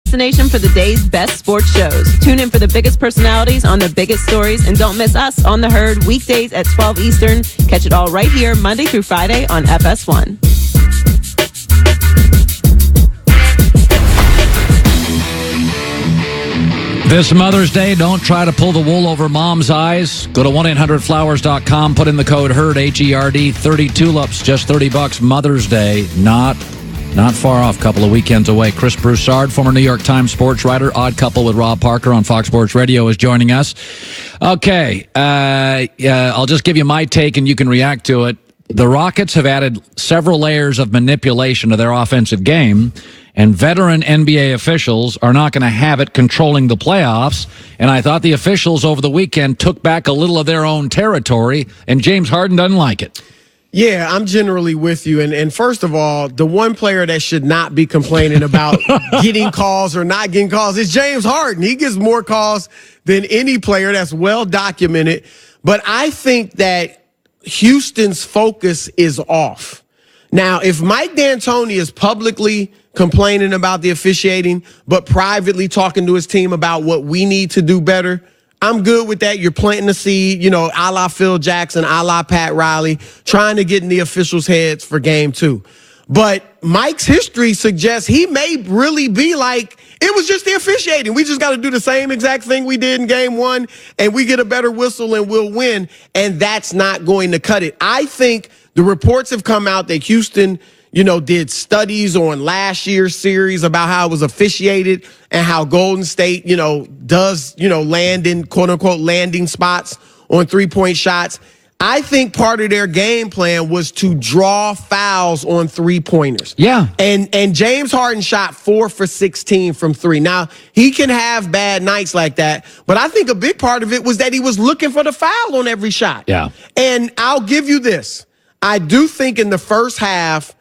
Destination for the day's best sports shows. Tune in for the biggest personalities on the biggest stories, and don't miss us on The Herd weekdays at 12 Eastern. Catch it all right here Monday through Friday on FS1. This Mother's Day, don't try to pull the wool over mom's eyes. Go to 1-800-Flowers.com, put in the code HERD, H-E-R-D, 30 tulips, just $30 Mother's Day. Not far off, couple of weekends away. Chris Broussard, former New York Times sports writer, Odd Couple with Rob Parker on Fox Sports Radio, is joining us. Okay, I'll just give you my take and you can react to it. The Rockets have added several layers of manipulation to their offensive game, and veteran NBA officials are not going to have it controlling the playoffs. And I thought the officials over the weekend took back a little of their own territory, and James Harden doesn't like it. Yeah, I'm generally with you. And first of all, the one player that should not be complaining about getting calls or not getting calls is James Harden. He gets more calls than any player. That's well documented. But I think that Houston's focus is off. Now, if Mike D'Antoni is publicly complaining about the officiating, but privately talking to his team about what we need to do better, I'm good with that. You're planting the seed, a la Phil Jackson, a la Pat Riley, trying to get in the officials' heads for game 2. But Mike's history suggests he may really be like, it was just the officiating. We just got to do the same exact thing we did in game 1, and we get a better whistle and we'll win. And that's not going to cut it. I think the reports have come out that Houston, did studies on last year's series about how it was officiated and how Golden State, does, land in quote unquote landing spots on 3-point shots. I think part of their game plan was to draw fouls on 3-pointers. Yeah. And James Harden shot 4 for 16 from 3. Now, he can have bad nights like that, but I think a big part of it was that he was looking for the foul on every shot. Yeah. And I'll give you this. I do think in the first half,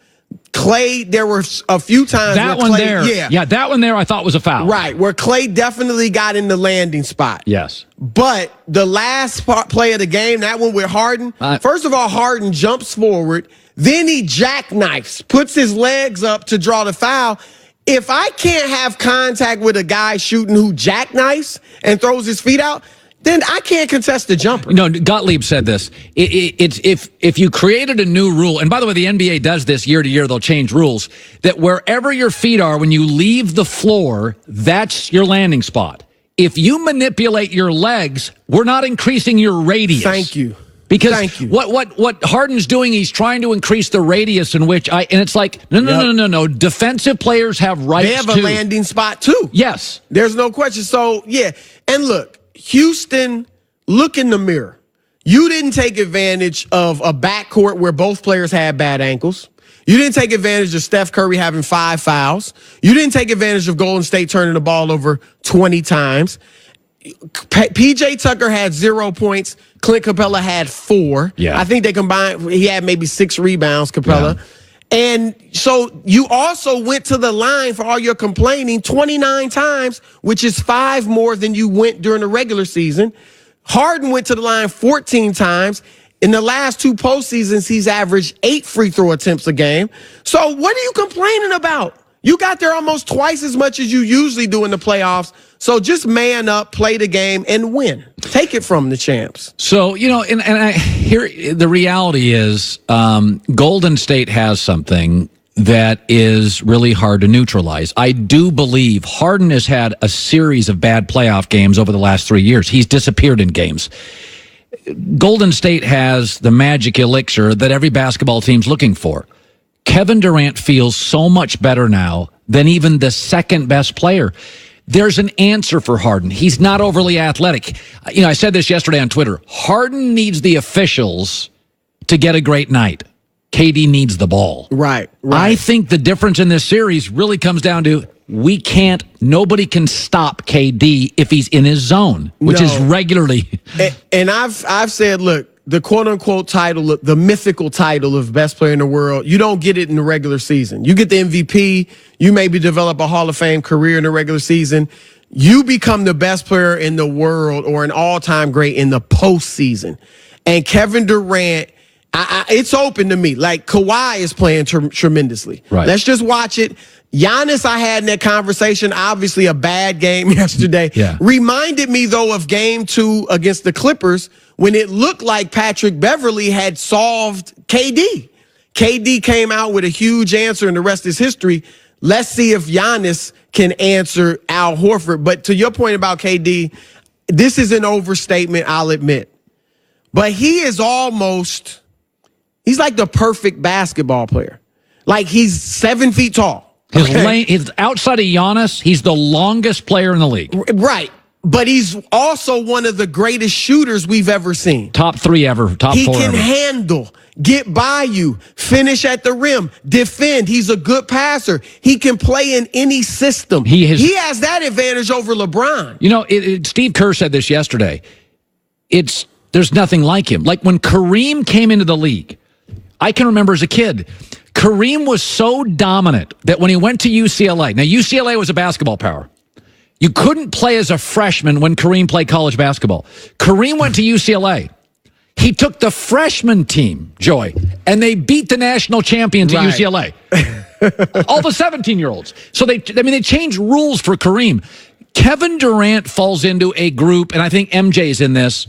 Clay, there were a few times that where one Clay, there, that one there I thought was a foul. Right, where Clay definitely got in the landing spot. Yes. But the last play of the game, that one with Harden, first of all, Harden jumps forward, then he jackknifes, puts his legs up to draw the foul. If I can't have contact with a guy shooting who jackknifes and throws his feet out, then I can't contest the jumper. No, Gottlieb said this. It's if you created a new rule, and by the way, the NBA does this year to year, they'll change rules, that wherever your feet are when you leave the floor, that's your landing spot. If you manipulate your legs, we're not increasing your radius. Thank you. Because Thank you. what Harden's doing, he's trying to increase the radius in which and it's like, no. Defensive players have rights. They have a landing spot too. Yes. There's no question. So, yeah. And look, Houston, look in the mirror. You didn't take advantage of a backcourt where both players had bad ankles. You didn't take advantage of Steph Curry having 5 fouls. You didn't take advantage of Golden State turning the ball over 20 times. PJ Tucker had 0 points. Clint Capella had 4. Yeah. I think they combined, he had maybe 6 rebounds, Capella. Yeah. And so you also went to the line for all your complaining 29 times, which is 5 more than you went during the regular season. Harden went to the line 14 times. In the last 2 postseasons, he's averaged 8 free throw attempts a game. So what are you complaining about? You got there almost twice as much as you usually do in the playoffs. So just man up, play the game, and win. Take it from the champs. So, and I hear the reality is Golden State has something that is really hard to neutralize. I do believe Harden has had a series of bad playoff games over the last 3 years. He's disappeared in games. Golden State has the magic elixir that every basketball team's looking for. Kevin Durant feels so much better now than even the second best player. There's an answer for Harden. He's not overly athletic. I said this yesterday on Twitter. Harden needs the officials to get a great night. KD needs the ball. Right. I think the difference in this series really comes down to nobody can stop KD if he's in his zone, which is regularly. And I've said, look, the quote-unquote title, the mythical title of best player in the world, you don't get it in the regular season. You get the MVP. You maybe develop a Hall of Fame career in the regular season. You become the best player in the world or an all-time great in the postseason. And Kevin Durant, it's open to me. Like, Kawhi is playing tremendously. Right. Let's just watch it. Giannis, I had in that conversation, obviously a bad game yesterday. Yeah. Reminded me, though, of game 2 against the Clippers when it looked like Patrick Beverley had solved KD. KD came out with a huge answer, and the rest is history. Let's see if Giannis can answer Al Horford. But to your point about KD, this is an overstatement, I'll admit. But he's like the perfect basketball player. Like, he's 7 feet tall. His outside of Giannis, he's the longest player in the league. Right. But he's also one of the greatest shooters we've ever seen. Top 3 ever. Top 4 He can ever. handle, get by you, finish at the rim, defend. He's a good passer. He can play in any system. He has that advantage over LeBron. You know, Steve Kerr said this yesterday. There's nothing like him. Like when Kareem came into the league, I can remember as a kid, Kareem was so dominant that when he went to UCLA, now UCLA was a basketball power. You couldn't play as a freshman when Kareem played college basketball. Kareem went to UCLA. He took the freshman team, Joy, and they beat the national champions at UCLA. All the 17-year-olds. So they changed rules for Kareem. Kevin Durant falls into a group, and I think MJ's in this.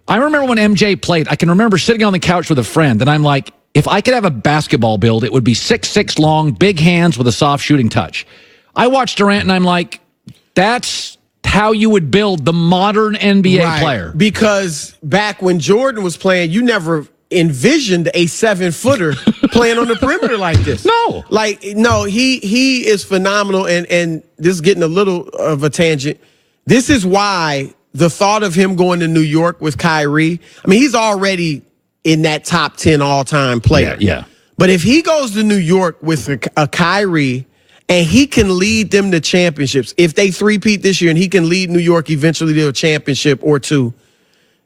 I remember when MJ played, I can remember sitting on the couch with a friend, and I'm like, if I could have a basketball build, it would be 6'6" long, big hands with a soft shooting touch. I watched Durant, and I'm like, that's how you would build the modern NBA player. Because back when Jordan was playing, you never envisioned a 7-footer playing on the perimeter like this. No. He is phenomenal, and this is getting a little of a tangent. This is why the thought of him going to New York with Kyrie, I mean, he's already in that top 10 all-time player. Yeah. But if he goes to New York with a Kyrie and he can lead them to championships, if they three-peat this year and he can lead New York eventually to a championship or 2,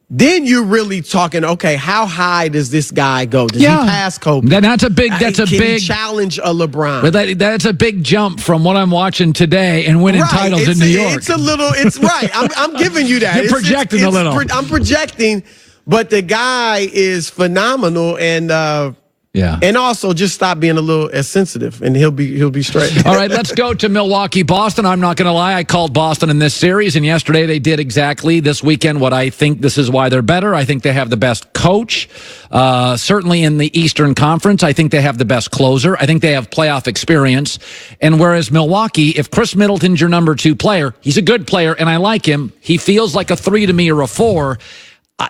then you're really talking, okay, how high does this guy go? Does he pass Kobe? That's a big he challenge a LeBron? But that's a big jump from what I'm watching today and winning titles in New York. It's right. I'm giving you that. You're projecting a little. I'm projecting, but the guy is phenomenal, and and also just stop being a little as sensitive, and he'll be straight. All right, let's go to Milwaukee, Boston. I'm not going to lie, I called Boston in this series, and yesterday they did exactly this weekend what I think. This is why they're better. I think they have the best coach, certainly in the Eastern Conference. I think they have the best closer. I think they have playoff experience. And whereas Milwaukee, if Chris Middleton's your number 2 player, he's a good player, and I like him. He feels like a 3 to me or a 4.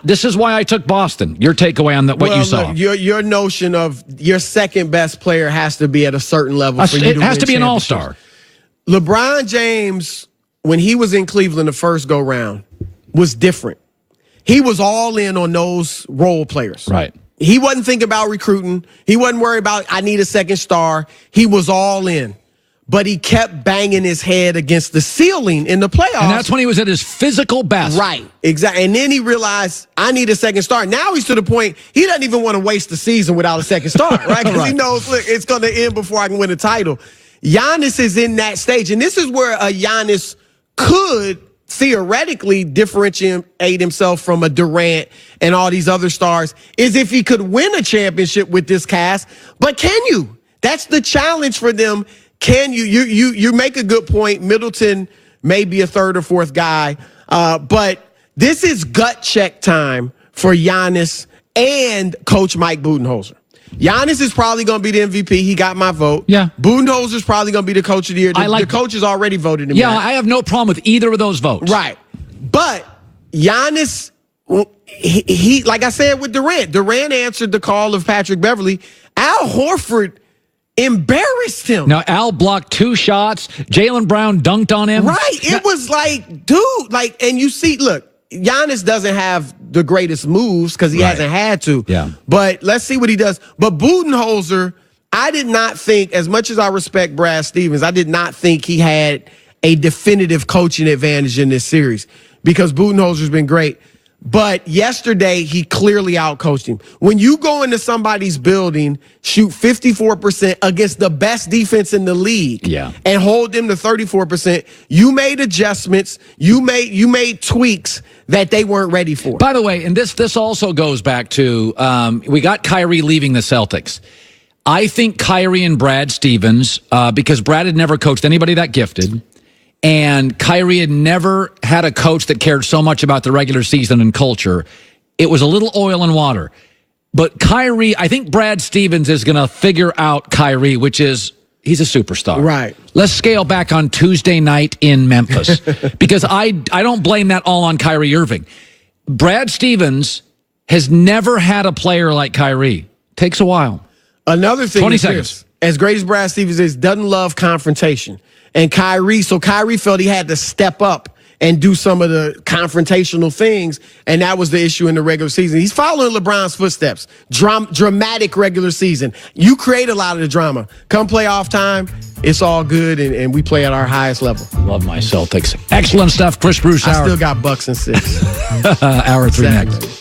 This is why I took Boston. Your takeaway on what you saw. Look, your notion of your second best player has to be at a certain level for you to win. It has to be an all-star. LeBron James, when he was in Cleveland the first go-round, was different. He was all in on those role players. Right. He wasn't thinking about recruiting. He wasn't worried about, I need a second star. He was all in. But he kept banging his head against the ceiling in the playoffs. And that's when he was at his physical best. Right, exactly. And then he realized, I need a second star. Now he's to the point, he doesn't even want to waste the season without a second star, right? Because he knows, look, it's going to end before I can win a title. Giannis is in that stage. And this is where a Giannis could theoretically differentiate himself from a Durant and all these other stars, is if he could win a championship with this cast. But can you? That's the challenge for them. Can you make a good point. Middleton may be a 3rd or 4th guy, but this is gut check time for Giannis and Coach Mike Budenholzer. Giannis is probably going to be the MVP. He got my vote. Yeah. Budenholzer's probably going to be the coach of the year. The coach has already voted him. Yeah, I have no problem with either of those votes. Right. But Giannis, he like I said with Durant answered the call of Patrick Beverley. Al Horford embarrassed him. Now, Al blocked 2 shots. Jaylen Brown dunked on him. Right. It was like, dude, and you see, look, Giannis doesn't have the greatest moves because he hasn't had to. Yeah. But let's see what he does. But Budenholzer, I did not think, as much as I respect Brad Stevens, I did not think he had a definitive coaching advantage in this series because Budenholzer's been great. But yesterday, he clearly outcoached him. When you go into somebody's building, shoot 54% against the best defense in the league, and hold them to 34%, you made adjustments, you made tweaks that they weren't ready for. By the way, and this also goes back to we got Kyrie leaving the Celtics. I think Kyrie and Brad Stevens, because Brad had never coached anybody that gifted, and Kyrie had never had a coach that cared so much about the regular season and culture. It was a little oil and water. But Kyrie, I think Brad Stevens is going to figure out Kyrie, which is he's a superstar. Right. Let's scale back on Tuesday night in Memphis because I don't blame that all on Kyrie Irving. Brad Stevens has never had a player like Kyrie. Takes a while. Another thing 20 is seconds. this, as great as Brad Stevens is, doesn't love confrontation. And Kyrie felt he had to step up and do some of the confrontational things, and that was the issue in the regular season. He's following LeBron's footsteps. Dramatic regular season. You create a lot of the drama. Come playoff time, it's all good, and we play at our highest level. Love my Celtics. Excellent stuff, Chris Bruce. I still got Bucks and 6. Hour 3 next.